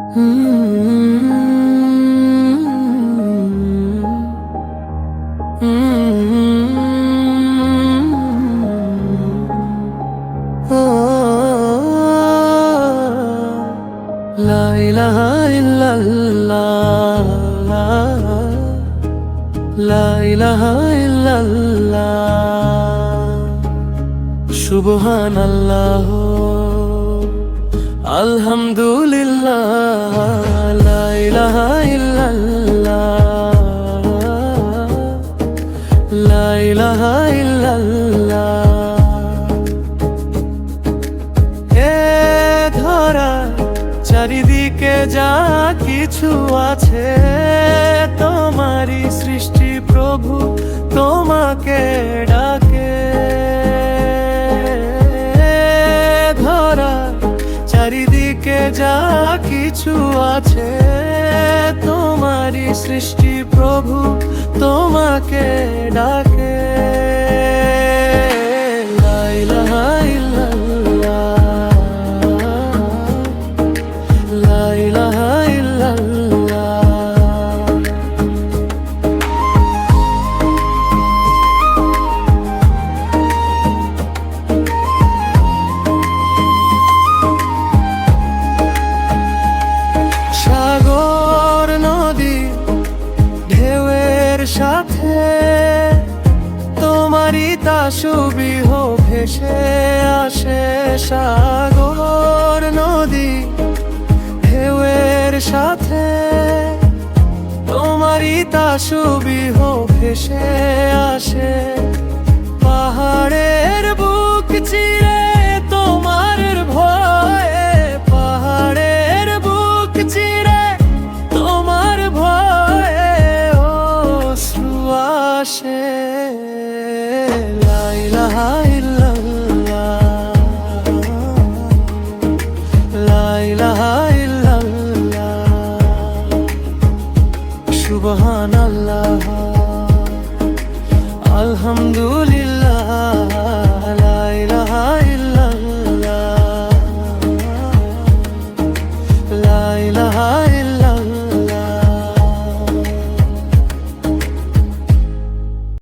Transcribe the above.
লা ইলাহা ইল্লাল্লাহ, লা ইলাহা ইল্লাল্লাহ, সুবহানাল্লাহ, আলহামদুলিল্লাহ, লা ইলাহা ইল্লাল্লাহ, লা ইলাহা ইল্লাল্লাহ। এ ধরা চারিদিকে যা কিছু আছে তোমারই সৃষ্টি প্রভু, তোমাকে ডাকে। ধরা চারিদিকে যা কিছু আছে তোমারই সৃষ্টি প্রভু, তোমাকে ডাকে। লা ইলাহা ইল্লাল্লাহ, লা ইলাহা ইল্লাল্লাহ। সাগর নদী ঢেউয়ের সাথে তোমারই তাসবিহ ভেসে আসে। সাগর নদী ঢেউয়ের সাথে তোমারই তাসবিহ ভেসে আসে। পাহাড়ের বুক চিরে তোমার ভয়ে, পাহাড়ের বুক চিরে তোমার ভয়ে অশ্রু আসে। লা ইলাহা ইল্লাল্লাহ, লা ইলাহা ইল্লাল্লাহ, সুবহানাল্লাহ, আলহামদুলিল্লাহ।